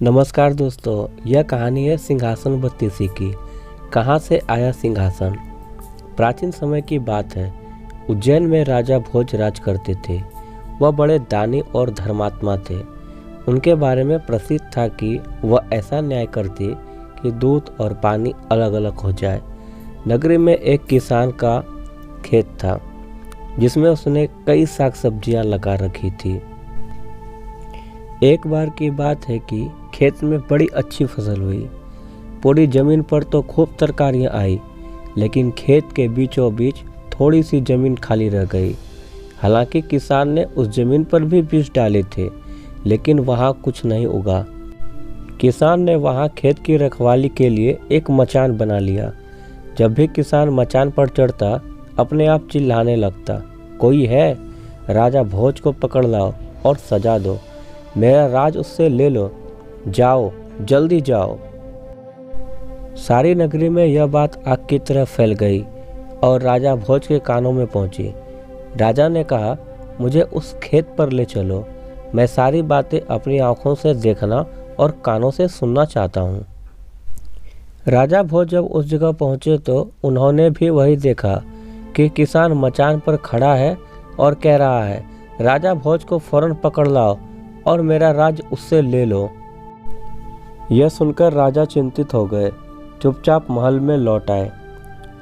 नमस्कार दोस्तों, यह कहानी है सिंहासन बत्तीसी की। कहाँ से आया सिंहासन। प्राचीन समय की बात है। उज्जैन में राजा भोज राज करते थे। वह बड़े दानी और धर्मात्मा थे। उनके बारे में प्रसिद्ध था कि वह ऐसा न्याय करते कि दूध और पानी अलग अलग हो जाए। नगरी में एक किसान का खेत था जिसमें उसने कई साग सब्जियां लगा रखी थी। एक बार की बात है कि खेत में बड़ी अच्छी फसल हुई। पूरी जमीन पर तो खूब तरकारियां आई, लेकिन खेत के बीचों बीच थोड़ी सी जमीन खाली रह गई। हालांकि किसान ने उस जमीन पर भी बीज डाले थे, लेकिन वहां कुछ नहीं उगा। किसान ने वहां खेत की रखवाली के लिए एक मचान बना लिया। जब भी किसान मचान पर चढ़ता, अपने आप चिल्लाने लगता, कोई है? राजा भोज को पकड़ लाओ और सजा दो। मेरा राज उससे ले लो। जाओ, जल्दी जाओ। सारी नगरी में यह बात आग की तरह फैल गई और राजा भोज के कानों में पहुंची। राजा ने कहा, मुझे उस खेत पर ले चलो। मैं सारी बातें अपनी आंखों से देखना और कानों से सुनना चाहता हूँ। राजा भोज जब उस जगह पहुंचे तो उन्होंने भी वही देखा कि किसान मचान पर खड़ा है और कह रहा है, राजा भोज को फौरन पकड़ लाओ और मेरा राज उससे ले लो। यह सुनकर राजा चिंतित हो गए। चुपचाप महल में लौट आए।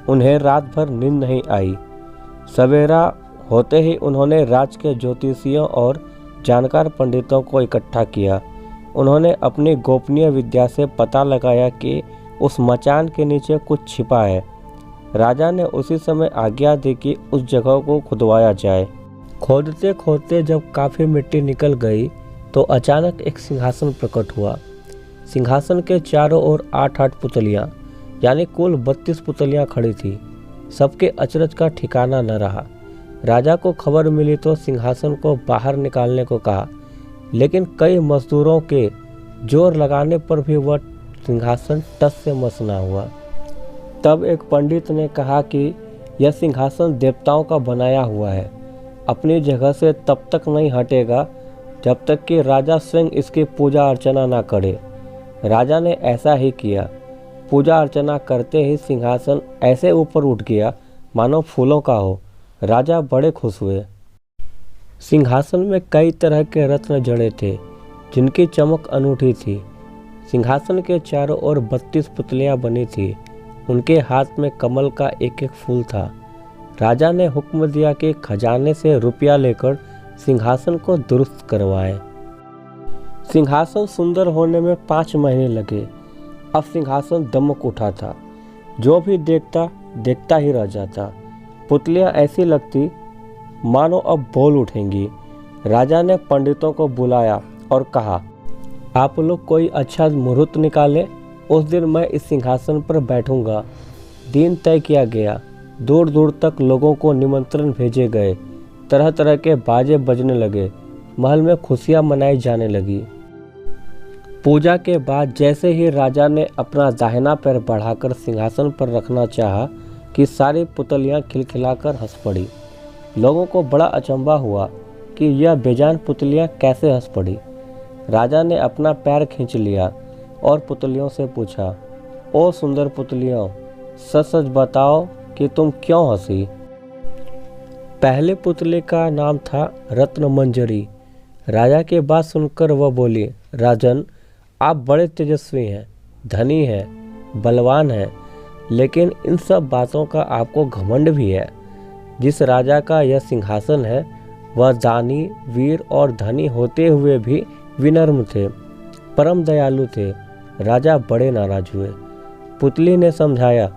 उन्हें रात भर नींद नहीं आई। सवेरा होते ही उन्होंने राज्य के ज्योतिषियों और जानकार पंडितों को इकट्ठा किया। उन्होंने अपनी गोपनीय विद्या से पता लगाया कि उस मचान के नीचे कुछ छिपा है। राजा ने उसी समय आज्ञा दी कि उस जगह को खुदवाया जाए। खोदते खोदते जब काफ़ी मिट्टी निकल गई तो अचानक एक सिंहासन प्रकट हुआ। सिंहासन के चारों ओर 8-8 पुतलियां, यानी कुल 32 पुतलियां खड़ी थी। सबके अचरज का ठिकाना न रहा। राजा को खबर मिली तो सिंहासन को बाहर निकालने को कहा, लेकिन कई मजदूरों के जोर लगाने पर भी वह सिंहासन टस से मस न हुआ। तब एक पंडित ने कहा कि यह सिंहासन देवताओं का बनाया हुआ है, अपनी जगह से तब तक नहीं हटेगा जब तक कि राजा स्वयं इसकी पूजा अर्चना ना करे। राजा ने ऐसा ही किया। पूजा अर्चना करते ही सिंहासन ऐसे ऊपर उठ गया मानो फूलों का हो। राजा बड़े खुश हुए। सिंहासन में कई तरह के रत्न जड़े थे जिनकी चमक अनूठी थी। सिंहासन के चारों ओर 32 पुतलियां बनी थी। उनके हाथ में कमल का एक एक फूल था। राजा ने हुक्म दिया कि खजाने से रुपया लेकर सिंहासन को दुरुस्त करवाए। सिंहासन सुंदर होने में 5 महीने लगे। अब सिंहासन दमक उठा था। जो भी देखता ही रह जाता। पुतलियां ऐसी लगती मानो अब बोल उठेंगी। राजा ने पंडितों को बुलाया और कहा, आप लोग कोई अच्छा मुहूर्त निकाले, उस दिन मैं इस सिंहासन पर बैठूंगा। दिन तय किया गया। दूर दूर तक लोगों को निमंत्रण भेजे गए। तरह तरह के बाजे बजने लगे। महल में खुशियां मनाई जाने लगी। पूजा के बाद जैसे ही राजा ने अपना दाहिना पैर बढ़ाकर सिंहासन पर रखना चाहा कि सारी पुतलियां खिलखिलाकर हंस पड़ी। लोगों को बड़ा अचंभा हुआ कि यह बेजान पुतलियां कैसे हंस पड़ी। राजा ने अपना पैर खींच लिया और पुतलियों से पूछा, ओ सुंदर पुतलियों, सच सच बताओ कि तुम क्यों हंसी। पहले पुतले का नाम था रत्न मंजरी। राजा की बात सुनकर वह बोली, राजन, आप बड़े तेजस्वी हैं, धनी हैं, बलवान हैं, लेकिन इन सब बातों का आपको घमंड भी है। जिस राजा का यह सिंहासन है वह दानी, वीर और धनी होते हुए भी विनम्र थे, परम दयालु थे। राजा बड़े नाराज हुए। पुतली ने समझाया,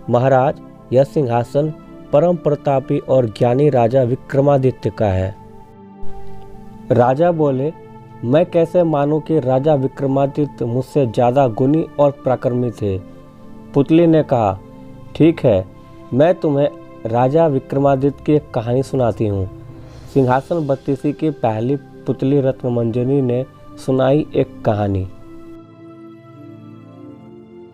महाराज, यह सिंहासन परम प्रतापी और ज्ञानी राजा विक्रमादित्य का है। राजा बोले, मैं कैसे मानूं कि राजा विक्रमादित्य मुझसे ज़्यादा गुणी और पराक्रमी थे। पुतली ने कहा, ठीक है, मैं तुम्हें राजा विक्रमादित्य की एक कहानी सुनाती हूँ। सिंहासन बत्तीसी की पहली पुतली रत्नमंजरी ने सुनाई एक कहानी।